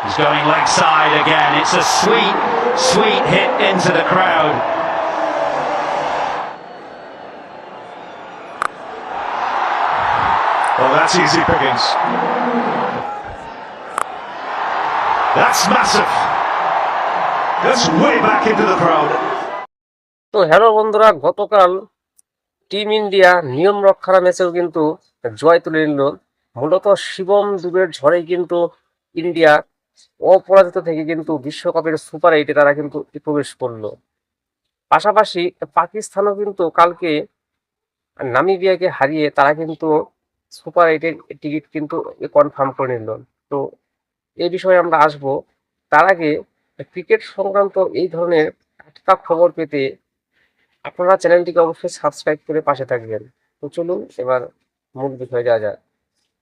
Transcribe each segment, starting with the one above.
He's going leg side again. It's a sweet, sweet hit into the crowd. Well, that's easy pickings. That's massive. That's way back into the crowd. তো hello বন্ধুরা, গতকাল team India নিয়ম রক্ষার ম্যাচেও কিন্তু জয় তুলে নিল। মূলত শিবম দুবের ঝড়ে কিন্তু ইন্ডিয়া অপরাজিত থেকে কিন্তু বিশ্বকাপের সুপার এইটে তারা কিন্তু প্রবেশ করলো। পাশাপাশি পাকিস্তানও কিন্তু কালকে নামিবিয়াকে হারিয়ে তারা কিন্তু সুপার এইটের টিকিট কিন্তু কনফার্ম করে নিল। তো এই বিষয়ে আমরা আসবো। তার আগে ক্রিকেট সংক্রান্ত এই ধরনের টাটকা খবর পেতে আপনারা চ্যানেলটিকে অবশ্যই সাবস্ক্রাইব করে পাশে থাকবেন। তো চলুন এবার মূল বিষয়ে যাওয়া যাক।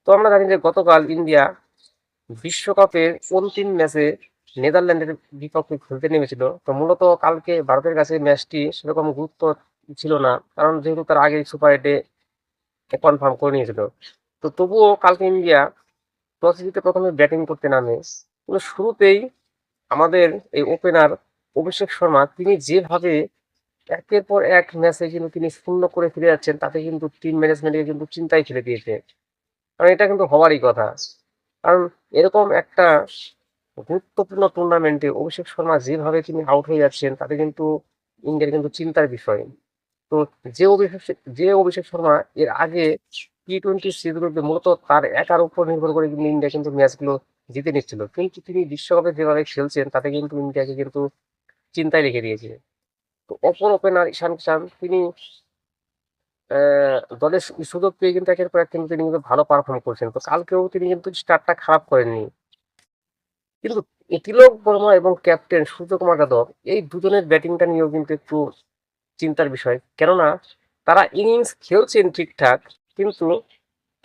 তো আমরা জানি যে গতকাল ইন্ডিয়া বিশ্বকাপের অন্তিম ম্যাচে নেদারল্যান্ডের বিপক্ষে খেলতে নেমেছিল। তো মূলত কালকে ভারতের কাছে ম্যাচটি সেরকম গুরুত্ব ছিল না, কারণ যেহেতু তার আগে সুপার এইটে কনফার্ম করে নিয়েছিল। তো তবুও কালকে ইন্ডিয়া টস জিতে প্রথমে ব্যাটিং করতে নামে, কিন্তু শুরুতেই আমাদের এই ওপেনার অভিষেক শর্মা তিনি যেভাবে একের পর এক ম্যাচে কিন্তু তিনি শূন্য করে ফিরে যাচ্ছেন, তাতে কিন্তু টিম ম্যানেজমেন্টকে কিন্তু চিন্তায় ফেলে দিয়েছে। কারণ এটা কিন্তু হওয়ারই কথা, কারণ এরকম একটা গুরুত্বপূর্ণ টুর্নামেন্টে অভিষেক শর্মা যেভাবে তিনি আউট হয়ে যাচ্ছেন, তাতে কিন্তু ইন্ডিয়ার কিন্তু চিন্তার বিষয়। তো যে অভিষেক শর্মা এর আগে টি-20 সিরিজগুলোতে মূলত তার একার উপর নির্ভর করে কিন্তু ইন্ডিয়া কিন্তু ম্যাচগুলো জিতে নিচ্ছিল, কিন্তু তিনি বিশ্বকাপে যেভাবে খেলছেন তাতে কিন্তু ইন্ডিয়াকে কিন্তু চিন্তায় রেখে দিয়েছে। তো অপর ওপেনার ঈশান কিষান তিনি দলের সুযোগ পেয়ে কিন্তু একের পর এক কিন্তু তিনি কিন্তু ভালো পারফর্ম করছেন। তো কালকেও তিনি কিন্তু স্টার্টটা খারাপ করেননি, কিন্তু তিলক বর্মা এবং ক্যাপ্টেন সূর্যকুমার যাদব এই দুজনের ব্যাটিংটা নিয়েও কিন্তু একটু চিন্তার বিষয়। কেননা তারা ইনিংস খেলছেন ঠিকঠাক, কিন্তু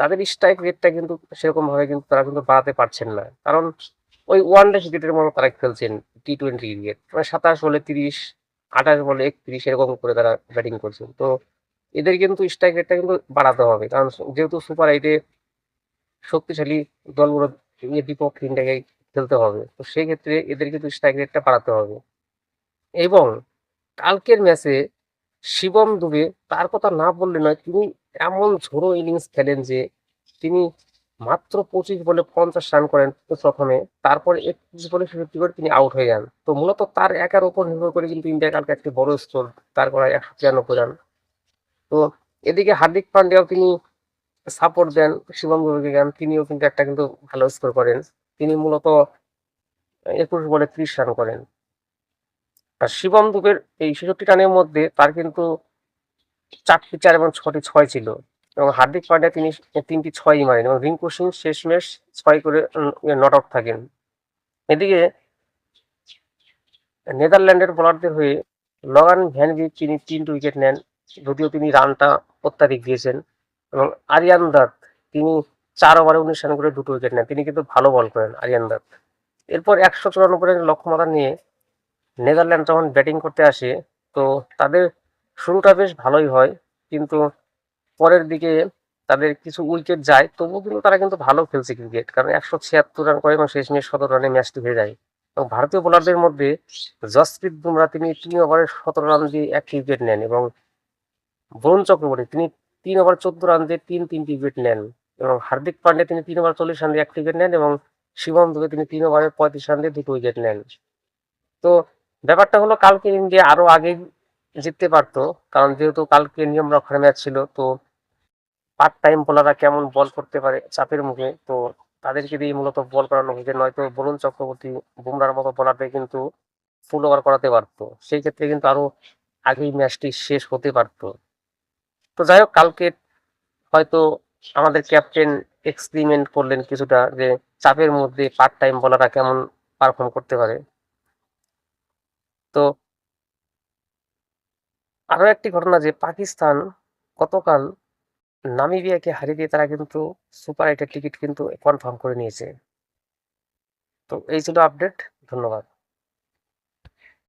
তাদের স্ট্রাইক রেটটা কিন্তু সেরকম ভাবে কিন্তু তারা কিন্তু বাড়াতে পারছেন না। কারণ ওই ওয়ানডে ক্রিকেটের মতো তারা খেলছেন, টি-20 ক্রিকেট মানে 27 বলে 30, 28 বলে 31 এরকম করে তারা ব্যাটিং করছেন। তো এদের কিন্তু স্ট্রাইক রেটটা কিন্তু বাড়াতে হবে, কারণ যেহেতু সুপার এইটে শক্তিশালী দলগুলো বিপক্ষে ইন্ডিয়াকে খেলতে হবে। তো সেই ক্ষেত্রে এদের কিন্তু স্ট্রাইক রেটটা বাড়াতে হবে। এবং কালকের ম্যাচে শিবম দুবে তার কথা না বললে নয়, তিনি এমন ঝোড়ো ইনিংস খেলেন যে তিনি মাত্র 25 বলে 50 রান করেন প্রথমে, তারপর 31 বলে 50 করে তিনি আউট হয়ে যান। তো মূলত তার একার উপর নির্ভর করে কিন্তু ইন্ডিয়া কালকে একটি বড় স্কোর তার করা 193 রান। তো এদিকে হার্দিক পান্ডিয়াও তিনি সাপোর্ট দেন শিবম দুবেকে, তিনিও কিন্তু একটা কিন্তু ভালো স্কোর করেন। তিনি মূলত 21 বলে 30 রান করেন। আর শিবম দুবের এই 66 রানের মধ্যে তার কিন্তু 4টি 4 এবং 6টি 6 ছিল, এবং হার্দিক পান্ডিয়া তিনি 3টি 6ই মারেন, এবং রিঙ্কু সিং শেষমেশ 6 করে নট আউট থাকেন। এদিকে নেদারল্যান্ডের বোলারদের হয়ে লগান ভ্যানভিক তিনি 3টি উইকেট নেন, যদিও তিনি রানটা অত্যাধিক দিয়েছেন। এবং আরিয়ান দাত তিনি 4 ওভারে 19 রান করে 2টি উইকেট নেন, তিনি কিন্তু ভালো বল করেন আরিয়ান দাত। এরপর 154 রানের লক্ষ্যমাত্রা নিয়ে নেদারল্যান্ড যখন ব্যাটিং করতে আসে, তো তাদের শুরুটা বেশ ভালোই হয়, কিন্তু পরের দিকে তাদের কিছু উইকেট যায়, তবুও কিন্তু তারা কিন্তু ভালো খেলছে ক্রিকেট, কারণ 176 রান করে এবং শেষমেশ 17 রানে ম্যাচটি হয়ে যায়। এবং ভারতীয় বোলারদের মধ্যে জসপ্রীত বুমরা তিনি 3 ওভারে 17 রান দিয়ে 1টি উইকেট নেন, এবং বরুণ চক্রবর্তী তিনি 3 ওভার 14 রান দিয়ে তিনটি উইকেট নেন, এবং হার্দিক পান্ডিয়া তিনি 3 ওভার 40 রান দিয়ে 1টি উইকেট নেন, এবং শিবম দুবে তিনি 3 ওভারে 35 রান দিয়ে 2টি উইকেট নেন। তো ব্যাপারটা হলো কালকে ইন্ডিয়া আরো আগে জিততে পারতো, কারণ যেহেতু কালকে নিয়ম রক্ষার ম্যাচ ছিল। তো পার্ট টাইম বোলাররা কেমন বল করতে পারে চাপের মুখে, তো তাদেরকে দিয়ে মূলত বল করানো হয়েছে, নয়তো বরুণ চক্রবর্তী বুমরার মতো বোলারদের কিন্তু ফুল ওভার করাতে পারতো, সেই ক্ষেত্রে কিন্তু আরো আগেই ম্যাচটি শেষ হতে পারতো। তো যাই হোক, কালকে হয়তো আমাদের ক্যাপ্টেন এক্সপেরিমেন্ট করলেন কিছুটা, যে চাপের মধ্যে পার্ট টাইম বোলাররা কেমন পারফর্ম করতে পারে। তো আরো একটি ঘটনা, যে পাকিস্তান গতকাল নামিবিয়াকে হারিয়ে দিয়ে তারা কিন্তু সুপার এইটের টিকিট কিন্তু কনফার্ম করে নিয়েছে। তো এই ছিল আপডেট। ধন্যবাদ।